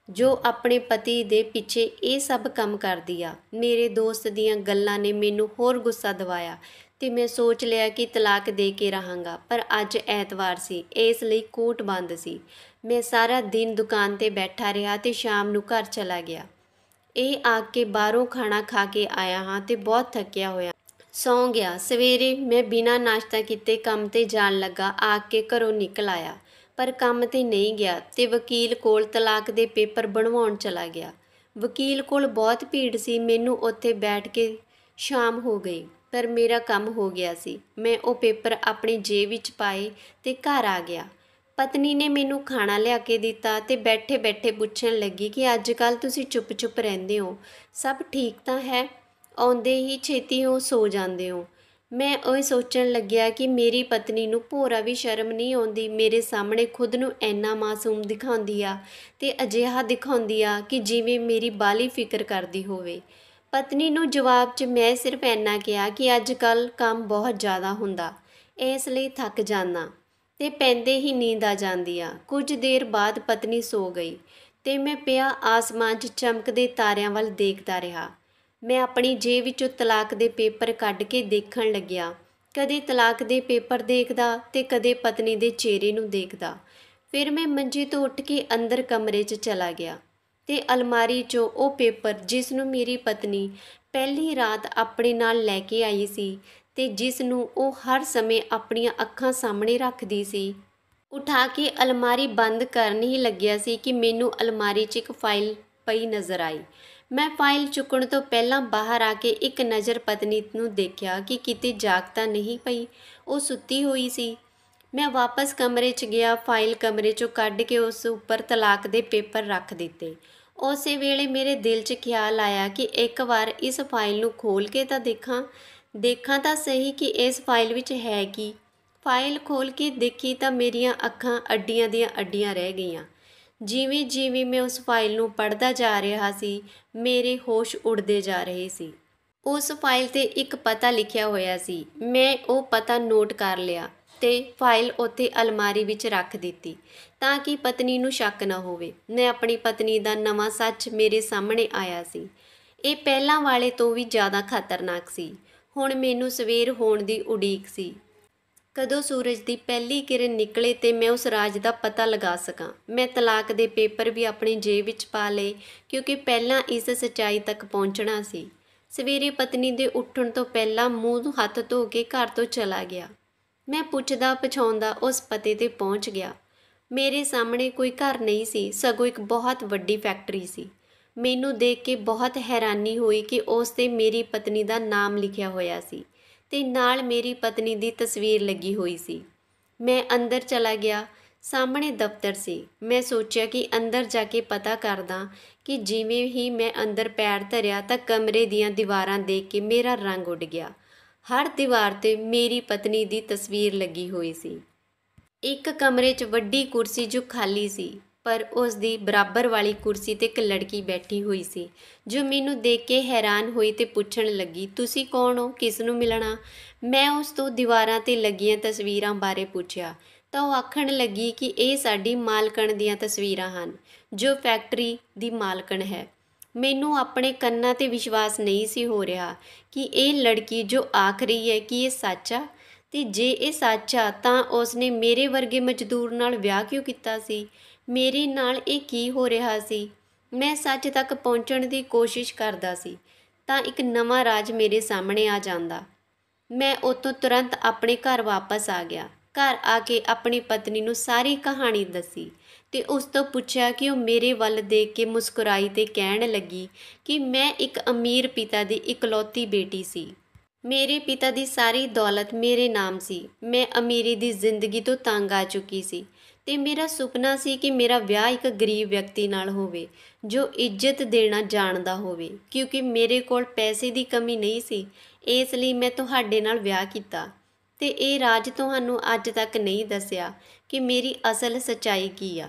ਜੋ ਆਪਣੇ ਪਤੀ ਦੇ ਪਿੱਛੇ ਇਹ ਸਭ ਕੰਮ ਕਰਦੀ ਆ। ਮੇਰੇ ਦੋਸਤ ਦੀਆਂ ਗੱਲਾਂ ਨੇ ਮੈਨੂੰ ਹੋਰ ਗੁੱਸਾ ਦਿਵਾਇਆ ਤੇ ਮੈਂ ਸੋਚ ਲਿਆ ਕਿ ਤਲਾਕ ਦੇ ਕੇ ਰਹਾਂਗਾ, ਪਰ ਅੱਜ ਐਤਵਾਰ ਸੀ, ਇਸ ਲਈ ਕੋਰਟ ਬੰਦ ਸੀ। ਮੈਂ ਸਾਰਾ ਦਿਨ ਦੁਕਾਨ 'ਤੇ ਬੈਠਾ ਰਿਹਾ ਤੇ ਸ਼ਾਮ ਨੂੰ ਘਰ ਚਲਾ ਗਿਆ। ਇਹ ਆ ਕੇ ਬਾਹਰੋਂ ਖਾਣਾ ਖਾ ਕੇ ਆਇਆ ਹਾਂ ਤੇ ਬਹੁਤ ਥੱਕਿਆ ਹੋਇਆ, ਸੌਂ ਗਿਆ। ਸਵੇਰੇ ਮੈਂ ਬਿਨਾਂ ਨਾਸ਼ਤਾ ਕੀਤੇ ਕੰਮ 'ਤੇ ਜਾਣ ਲੱਗਾ, ਆ ਕੇ ਘਰੋਂ ਨਿਕਲ ਆਇਆ ਪਰ ਕੰਮ 'ਤੇ ਨਹੀਂ ਗਿਆ ਤੇ ਵਕੀਲ ਕੋਲ ਤਲਾਕ ਦੇ ਪੇਪਰ ਬਣਵਾਉਣ ਚਲਾ ਗਿਆ। ਵਕੀਲ ਕੋਲ ਬਹੁਤ ਭੀੜ ਸੀ, ਮੈਨੂੰ ਉੱਥੇ ਬੈਠ ਕੇ ਸ਼ਾਮ ਹੋ ਗਈ ਪਰ ਮੇਰਾ ਕੰਮ ਹੋ ਗਿਆ ਸੀ। ਮੈਂ ਉਹ ਪੇਪਰ ਆਪਣੀ ਜੇਬ ਵਿੱਚ ਪਾਏ ਤੇ ਘਰ ਆ ਗਿਆ। ਪਤਨੀ ਨੇ ਮੈਨੂੰ ਖਾਣਾ ਲਿਆ ਕੇ ਦਿੱਤਾ ਤੇ ਬੈਠੇ ਪੁੱਛਣ ਲੱਗੀ ਕਿ ਅੱਜ ਕੱਲ੍ਹ ਤੁਸੀਂ ਚੁੱਪ ਰਹਿੰਦੇ ਹੋ, ਸਭ ਠੀਕ ਤਾਂ ਹੈ? ਆਉਂਦੇ ਹੀ ਛੇਤੀ ਹੋ ਸੋ ਜਾਂਦੇ ਹੋ। ਮੈਂ ਉਹ ਸੋਚਣ ਲੱਗਿਆ ਕਿ ਮੇਰੀ ਪਤਨੀ ਨੂੰ ਭੋਰਾ ਵੀ ਸ਼ਰਮ ਨਹੀਂ ਆਉਂਦੀ, ਮੇਰੇ ਸਾਹਮਣੇ ਖੁਦ ਨੂੰ ਇੰਨਾ ਮਾਸੂਮ ਦਿਖਾਉਂਦੀ ਆ ਤੇ ਅਜਿਹਾ ਦਿਖਾਉਂਦੀ ਆ ਕਿ ਜਿਵੇਂ ਮੇਰੀ ਬਾਲੀ ਫਿਕਰ ਕਰਦੀ ਹੋਵੇ। ਪਤਨੀ ਨੂੰ ਜਵਾਬ 'ਚ ਮੈਂ ਸਿਰਫ ਇੰਨਾ ਕਿਹਾ ਕਿ ਅੱਜ ਕੱਲ੍ਹ ਕੰਮ ਬਹੁਤ ਜ਼ਿਆਦਾ ਹੁੰਦਾ, ਇਸ ਲਈ ਥੱਕ ਜਾਂਦਾ ਤੇ ਪੈਂਦੇ ਹੀ ਨੀਂਦ ਆ ਜਾਂਦੀ ਆ। ਕੁਝ ਦੇਰ ਬਾਅਦ ਪਤਨੀ ਸੋ ਗਈ ਤੇ ਮੈਂ ਪਿਆ ਆਸਮਾਨ 'ਚ ਚਮਕਦੇ ਤਾਰਿਆਂ ਵੱਲ ਦੇਖਦਾ ਰਿਹਾ। ਮੈਂ ਆਪਣੀ ਜੇਬ ਵਿੱਚੋਂ ਤਲਾਕ ਦੇ ਪੇਪਰ ਕੱਢ ਕੇ ਦੇਖਣ ਲੱਗਿਆ। ਕਦੇ ਤਲਾਕ ਦੇ ਪੇਪਰ ਦੇਖਦਾ ਤੇ ਕਦੇ ਪਤਨੀ ਦੇ ਚਿਹਰੇ ਨੂੰ ਦੇਖਦਾ। ਫਿਰ ਮੈਂ ਮੰਜੇ ਤੋਂ ਉੱਠ ਕੇ ਅੰਦਰ ਕਮਰੇ 'ਚ ਚਲਾ ਗਿਆ ਤੇ ਅਲਮਾਰੀ 'ਚੋਂ ਉਹ ਪੇਪਰ ਜਿਸ ਨੂੰ ਮੇਰੀ ਪਤਨੀ ਪਹਿਲੀ ਰਾਤ ਆਪਣੇ ਨਾਲ ਲੈ ਕੇ ਆਈ ਸੀ ਤੇ ਜਿਸ ਨੂੰ ਉਹ ਹਰ ਸਮੇਂ ਆਪਣੀਆਂ ਅੱਖਾਂ ਸਾਹਮਣੇ ਰੱਖਦੀ ਸੀ, ਉਠਾ ਕੇ ਅਲਮਾਰੀ ਬੰਦ ਕਰਨ ਹੀ ਲੱਗਿਆ ਸੀ ਕਿ ਮੈਨੂੰ ਅਲਮਾਰੀ 'ਚ ਇੱਕ ਫਾਈਲ ਪਈ ਨਜ਼ਰ ਆਈ। ਮੈਂ ਫਾਈਲ ਚੁੱਕਣ ਤੋਂ ਪਹਿਲਾਂ ਬਾਹਰ ਆ ਕੇ ਇੱਕ ਨਜ਼ਰ ਪਤਨੀ ਨੂੰ ਦੇਖਿਆ ਕਿ ਕਿਤੇ ਜਾਗ ਤਾਂ ਨਹੀਂ ਪਈ। ਉਹ ਸੁੱਤੀ ਹੋਈ ਸੀ। ਮੈਂ ਵਾਪਸ ਕਮਰੇ 'ਚ ਗਿਆ, ਫਾਈਲ ਕਮਰੇ 'ਚੋਂ ਕੱਢ ਕੇ ਉਸ ਉੱਪਰ ਤਲਾਕ ਦੇ ਪੇਪਰ ਰੱਖ ਦਿੱਤੇ। ਉਸੇ ਵੇਲੇ ਮੇਰੇ ਦਿਲ 'ਚ ਖਿਆਲ ਆਇਆ ਕਿ ਇੱਕ ਵਾਰ ਇਸ ਫਾਈਲ ਨੂੰ ਖੋਲ੍ਹ ਕੇ ਤਾਂ ਦੇਖਾਂ ਤਾਂ ਸਹੀ ਕਿ ਇਸ ਫਾਈਲ ਵਿੱਚ ਹੈ ਕੀ। ਫਾਈਲ ਖੋਲ੍ਹ ਕੇ ਦੇਖੀ ਤਾਂ ਮੇਰੀਆਂ ਅੱਖਾਂ ਅੱਡੀਆਂ ਦੀਆਂ ਅੱਡੀਆਂ ਰਹਿ ਗਈਆਂ। ਜਿਵੇਂ ਜਿਵੇਂ ਮੈਂ ਉਸ ਫਾਈਲ ਨੂੰ ਪੜ੍ਹਦਾ ਜਾ ਰਿਹਾ ਸੀ, ਮੇਰੇ ਹੋਸ਼ ਉੱਡਦੇ ਜਾ ਰਹੇ ਸੀ। ਉਸ ਫਾਈਲ 'ਤੇ ਇੱਕ ਪਤਾ ਲਿਖਿਆ ਹੋਇਆ ਸੀ। ਮੈਂ ਉਹ ਪਤਾ ਨੋਟ ਕਰ ਲਿਆ ਤੇ ਫਾਈਲ ਉੱਥੇ ਅਲਮਾਰੀ ਵਿੱਚ ਰੱਖ ਦਿੱਤੀ ਤਾਂ ਕਿ ਪਤਨੀ ਨੂੰ ਸ਼ੱਕ ਨਾ ਹੋਵੇ। ਮੈਂ ਆਪਣੀ ਪਤਨੀ ਦਾ ਨਵਾਂ ਸੱਚ ਮੇਰੇ ਸਾਹਮਣੇ ਆਇਆ ਸੀ। ਇਹ ਪਹਿਲਾਂ ਵਾਲੇ ਤੋਂ ਵੀ ਜ਼ਿਆਦਾ ਖਤਰਨਾਕ ਸੀ। ਹੁਣ ਮੈਨੂੰ ਸਵੇਰ ਹੋਣ ਦੀ ਉਡੀਕ ਸੀ। ਕਦੋਂ ਸੂਰਜ ਦੀ ਪਹਿਲੀ ਕਿਰਨ ਨਿਕਲੇ ਤੇ ਮੈਂ ਉਸ ਰਾਜ ਦਾ ਪਤਾ ਲਗਾ ਸਕਾਂ। ਮੈਂ ਤਲਾਕ ਦੇ ਪੇਪਰ ਵੀ ਆਪਣੀ ਜੇਬ ਵਿੱਚ ਪਾ ਲਏ ਕਿਉਂਕਿ ਪਹਿਲਾਂ ਇਸ ਸੱਚਾਈ ਤੱਕ ਪਹੁੰਚਣਾ ਸੀ। ਸਵੇਰੇ ਪਤਨੀ ਦੇ ਉੱਠਣ ਤੋਂ ਪਹਿਲਾਂ ਮੂੰਹ ਹੱਥ ਧੋ ਕੇ ਘਰ ਤੋਂ ਚਲਾ ਗਿਆ। ਮੈਂ ਪੁੱਛਦਾ ਪਛਾਉਂਦਾ ਉਸ ਪਤੇ 'ਤੇ ਪਹੁੰਚ ਗਿਆ। ਮੇਰੇ ਸਾਹਮਣੇ ਕੋਈ ਘਰ ਨਹੀਂ ਸੀ, ਸਗੋਂ ਇੱਕ ਬਹੁਤ ਵੱਡੀ ਫੈਕਟਰੀ ਸੀ। ਮੈਨੂੰ ਦੇਖ ਕੇ ਬਹੁਤ ਹੈਰਾਨੀ ਹੋਈ ਕਿ ਉਸ 'ਤੇ ਮੇਰੀ ਪਤਨੀ ਦਾ ਨਾਮ ਲਿਖਿਆ ਹੋਇਆ ਸੀ ਤੇ ਨਾਲ ਮੇਰੀ ਪਤਨੀ ਦੀ ਤਸਵੀਰ ਲੱਗੀ ਹੋਈ ਸੀ। ਮੈਂ ਅੰਦਰ ਚਲਾ ਗਿਆ। ਸਾਹਮਣੇ ਦਫ਼ਤਰ ਸੀ। ਮੈਂ ਸੋਚਿਆ ਕਿ ਅੰਦਰ ਜਾ ਕੇ ਪਤਾ ਕਰਦਾ ਕਿ ਜਿਵੇਂ ਹੀ ਮੈਂ ਅੰਦਰ ਪੈਰ ਧਰਿਆ ਤਾਂ ਕਮਰੇ ਦੀਆਂ ਦੀਵਾਰਾਂ ਦੇਖ ਕੇ ਮੇਰਾ ਰੰਗ ਉੱਡ ਗਿਆ। ਹਰ ਦੀਵਾਰ 'ਤੇ ਮੇਰੀ ਪਤਨੀ ਦੀ ਤਸਵੀਰ ਲੱਗੀ ਹੋਈ ਸੀ। ਇੱਕ ਕਮਰੇ 'ਚ ਵੱਡੀ ਕੁਰਸੀ ਜੋ ਖਾਲੀ ਸੀ, ਪਰ ਉਸ ਦੀ ਬਰਾਬਰ ਵਾਲੀ ਕੁਰਸੀ 'ਤੇ ਇੱਕ ਲੜਕੀ ਬੈਠੀ ਹੋਈ ਸੀ ਜੋ ਮੈਨੂੰ ਦੇਖ ਕੇ ਹੈਰਾਨ ਹੋਈ ਤੇ ਪੁੱਛਣ ਲੱਗੀ, ਤੁਸੀਂ ਕੌਣ ਹੋ, ਕਿਸ ਨੂੰ ਮਿਲਣਾ? ਮੈਂ ਉਸ ਤੋਂ ਦੀਵਾਰਾਂ 'ਤੇ ਲੱਗੀਆਂ ਤਸਵੀਰਾਂ ਬਾਰੇ ਪੁੱਛਿਆ ਤਾਂ ਉਹ ਆਖਣ ਲੱਗੀ ਕਿ ਇਹ ਸਾਡੀ ਮਾਲਕਣ ਦੀਆਂ ਤਸਵੀਰਾਂ ਹਨ ਜੋ ਫੈਕਟਰੀ ਦੀ ਮਾਲਕਣ ਹੈ। ਮੈਨੂੰ ਆਪਣੇ ਕੰਨਾਂ 'ਤੇ ਵਿਸ਼ਵਾਸ ਨਹੀਂ ਸੀ ਹੋ ਰਿਹਾ ਕਿ ਇਹ ਲੜਕੀ ਜੋ ਆਖ ਰਹੀ ਹੈ ਕਿ ਇਹ ਸੱਚ ਆ, ਤੇ ਜੇ ਇਹ ਸੱਚ ਆ ਤਾਂ ਉਸਨੇ ਮੇਰੇ ਵਰਗੇ ਮਜ਼ਦੂਰ ਨਾਲ ਵਿਆਹ ਕਿਉਂ ਕੀਤਾ ਸੀ? ਮੇਰੇ ਨਾਲ ਇਹ ਕੀ ਹੋ ਰਿਹਾ ਸੀ? ਮੈਂ ਸੱਚ ਤੱਕ ਪਹੁੰਚਣ ਦੀ ਕੋਸ਼ਿਸ਼ ਕਰਦਾ ਸੀ ਤਾਂ ਇੱਕ ਨਵਾਂ ਰਾਜ ਮੇਰੇ ਸਾਹਮਣੇ ਆ ਜਾਂਦਾ। ਮੈਂ ਉੱਥੋਂ ਤੁਰੰਤ ਆਪਣੇ ਘਰ ਵਾਪਸ ਆ ਗਿਆ। ਘਰ ਆ ਕੇ ਆਪਣੀ ਪਤਨੀ ਨੂੰ ਸਾਰੀ ਕਹਾਣੀ ਦੱਸੀ ਤੇ ਉਸ ਤੋਂ ਪੁੱਛਿਆ ਕਿ ਉਹ ਮੇਰੇ ਵੱਲ ਦੇਖ ਕੇ ਮੁਸਕਰਾਈ ਤੇ ਕਹਿਣ ਲੱਗੀ ਕਿ ਮੈਂ ਇੱਕ ਅਮੀਰ ਪਿਤਾ ਦੀ ਇਕਲੌਤੀ ਬੇਟੀ ਸੀ। ਮੇਰੇ ਪਿਤਾ ਦੀ ਸਾਰੀ ਦੌਲਤ ਮੇਰੇ ਨਾਮ ਸੀ। ਮੈਂ ਅਮੀਰੀ ਦੀ ਜ਼ਿੰਦਗੀ ਤੋਂ ਤੰਗ ਆ ਚੁੱਕੀ ਸੀ ਤੇ ਮੇਰਾ ਸੁਪਨਾ ਸੀ ਕਿ ਮੇਰਾ ਵਿਆਹ ਇੱਕ ਗਰੀਬ ਵਿਅਕਤੀ ਨਾਲ ਹੋਵੇ ਜੋ ਇੱਜ਼ਤ ਦੇਣਾ ਜਾਣਦਾ ਹੋਵੇ। ਕਿਉਂਕਿ ਮੇਰੇ ਕੋਲ ਪੈਸੇ ਦੀ ਕਮੀ ਨਹੀਂ ਸੀ, ਇਸ ਲਈ ਮੈਂ ਤੁਹਾਡੇ ਨਾਲ ਵਿਆਹ ਕੀਤਾ ਤੇ ਇਹ ਰਾਜ ਤੁਹਾਨੂੰ ਅੱਜ ਤੱਕ ਨਹੀਂ ਦੱਸਿਆ ਕਿ ਮੇਰੀ ਅਸਲ ਸੱਚਾਈ ਕੀ ਆ।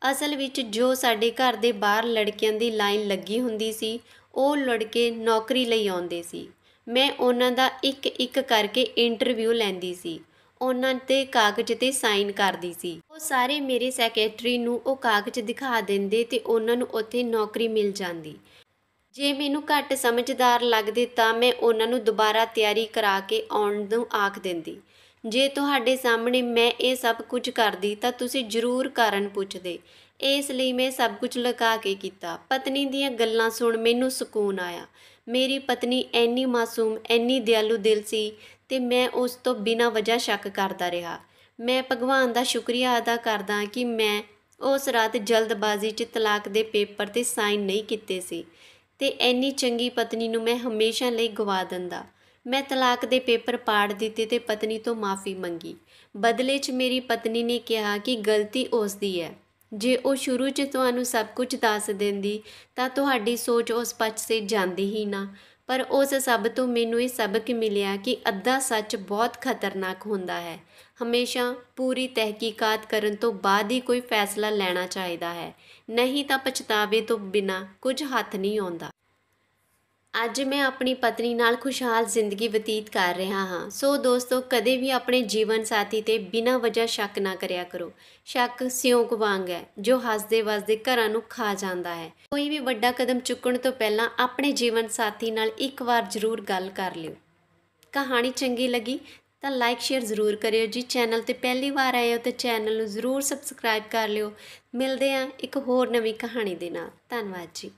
ਅਸਲ ਵਿੱਚ ਜੋ ਸਾਡੇ ਘਰ ਦੇ ਬਾਹਰ ਲੜਕਿਆਂ ਦੀ ਲਾਈਨ ਲੱਗੀ ਹੁੰਦੀ ਸੀ, ਉਹ ਲੜਕੇ ਨੌਕਰੀ ਲਈ ਆਉਂਦੇ ਸੀ। ਮੈਂ ਉਹਨਾਂ ਦਾ ਇੱਕ ਕਰਕੇ ਇੰਟਰਵਿਊ ਲੈਂਦੀ ਸੀ, ਉਹਨਾਂ 'ਤੇ ਕਾਗਜ਼ 'ਤੇ ਸਾਈਨ ਕਰਦੀ ਸੀ। ਉਹ ਸਾਰੇ ਮੇਰੇ ਸੈਕਟਰੀ ਨੂੰ ਉਹ ਕਾਗਜ਼ ਦਿਖਾ ਦਿੰਦੇ ਤੇ ਉਹਨਾਂ ਨੂੰ ਉੱਥੇ ਨੌਕਰੀ ਮਿਲ ਜਾਂਦੀ। ਜੇ ਮੈਨੂੰ ਘੱਟ ਸਮਝਦਾਰ ਲੱਗਦੇ ਤਾਂ ਮੈਂ ਉਹਨਾਂ ਨੂੰ ਦੁਬਾਰਾ ਤਿਆਰੀ ਕਰਾ ਕੇ ਆਉਣ ਨੂੰ ਆਖ ਦਿੰਦੀ। ਜੇ ਤੁਹਾਡੇ ਸਾਹਮਣੇ ਮੈਂ ਇਹ ਸਭ ਕੁਝ ਕਰਦੀ ਤਾਂ ਤੁਸੀਂ ਜ਼ਰੂਰ ਕਾਰਨ ਪੁੱਛਦੇ, ਇਸ ਲਈ ਮੈਂ ਸਭ ਕੁਝ ਲੁਕਾ ਕੇ ਕੀਤਾ। ਪਤਨੀ ਦੀਆਂ ਗੱਲਾਂ ਸੁਣ ਮੈਨੂੰ ਸਕੂਨ ਆਇਆ। ਮੇਰੀ ਪਤਨੀ ਇੰਨੀ ਮਾਸੂਮ, ਇੰਨੀ ਦਿਆਲੂ ਦਿਲ ਸੀ ਤੇ ਮੈਂ ਉਸ ਤੋਂ ਬਿਨਾਂ ਵਜ੍ਹਾ ਸ਼ੱਕ ਕਰਦਾ ਰਿਹਾ। ਮੈਂ ਭਗਵਾਨ ਦਾ ਸ਼ੁਕਰੀਆ ਅਦਾ ਕਰਦਾ ਕਿ ਮੈਂ ਉਸ ਰਾਤ ਜਲਦਬਾਜ਼ੀ 'ਚ ਤਲਾਕ ਦੇ ਪੇਪਰ 'ਤੇ ਸਾਈਨ ਨਹੀਂ ਕੀਤੇ ਸੀ ਤੇ ਇੰਨੀ ਚੰਗੀ ਪਤਨੀ ਨੂੰ ਮੈਂ ਹਮੇਸ਼ਾ ਲਈ ਗਵਾ ਦਿੰਦਾ। ਮੈਂ ਤਲਾਕ ਦੇ ਪੇਪਰ ਪਾੜ ਦਿੱਤੇ ਤੇ ਪਤਨੀ ਤੋਂ ਮਾफ़ੀ ਮੰਗੀ। ਬਦਲੇ 'ਚ ਮੇਰੀ ਪਤਨੀ ਨੇ ਕਿਹਾ ਕਿ ਗਲਤੀ ਉਸ ਦੀ ਹੈ। ਜੇ ਉਹ ਸ਼ੁਰੂ 'ਚ ਤੁਹਾਨੂੰ ਸਭ ਕੁਝ ਦੱਸ ਦਿੰਦੀ ਤਾਂ ਤੁਹਾਡੀ ਸੋਚ ਉਸ ਪਾਸੇ ਜਾਂਦੀ ਹੀ ਨਾ। ਪਰ ਉਸ ਸਭ ਤੋਂ ਮੈਨੂੰ ਇਹ ਸਬਕ ਮਿਲਿਆ ਕਿ ਅੱਧਾ ਸੱਚ ਬਹੁਤ ਖਤਰਨਾਕ ਹੁੰਦਾ ਹੈ। ਹਮੇਸ਼ਾ ਪੂਰੀ ਤਹਿਕੀਕਾਤ ਕਰਨ ਤੋਂ ਬਾਅਦ ਹੀ ਕੋਈ ਫੈਸਲਾ ਲੈਣਾ ਚਾਹੀਦਾ ਹੈ, ਨਹੀਂ ਤਾਂ ਪਛਤਾਵੇ ਤੋਂ ਬਿਨਾਂ ਕੁਝ ਹੱਥ ਨਹੀਂ ਆਉਂਦਾ। ਅੱਜ ਮੈਂ ਆਪਣੀ ਪਤਨੀ ਨਾਲ ਖੁਸ਼ਹਾਲ ਜ਼ਿੰਦਗੀ ਬਤੀਤ ਕਰ ਰਿਹਾ ਹਾਂ। ਸੋ ਦੋਸਤੋ, ਕਦੇ ਵੀ ਆਪਣੇ ਜੀਵਨ ਸਾਥੀ ਤੇ ਬਿਨਾਂ ਵਜ੍ਹਾ ਸ਼ੱਕ ਨਾ ਕਰਿਆ ਕਰੋ। ਸ਼ੱਕ ਸਿਉਂਕ ਵਾਂਗ ਹੈ ਜੋ ਹੱਸਦੇ ਵਸਦੇ ਘਰਾਂ ਨੂੰ ਖਾ ਜਾਂਦਾ ਹੈ। ਕੋਈ ਵੀ ਵੱਡਾ ਕਦਮ ਚੁੱਕਣ ਤੋਂ ਪਹਿਲਾਂ ਆਪਣੇ ਜੀਵਨ ਸਾਥੀ ਨਾਲ ਇੱਕ ਵਾਰ ਜ਼ਰੂਰ ਗੱਲ ਕਰ ਲਿਓ। ਕਹਾਣੀ ਚੰਗੀ ਲੱਗੀ ਤਾਂ ਲਾਈਕ ਸ਼ੇਅਰ ਜ਼ਰੂਰ ਕਰਿਓ ਜੀ। ਚੈਨਲ ਤੇ ਪਹਿਲੀ ਵਾਰ ਆਏ ਹੋ ਤਾਂ ਚੈਨਲ ਨੂੰ ਜ਼ਰੂਰ ਸਬਸਕ੍ਰਾਈਬ ਕਰ ਲਿਓ। ਮਿਲਦੇ ਹਾਂ ਇੱਕ ਹੋਰ ਨਵੀਂ ਕਹਾਣੀ ਦੇ ਨਾਲ। ਧੰਨਵਾਦ ਜੀ।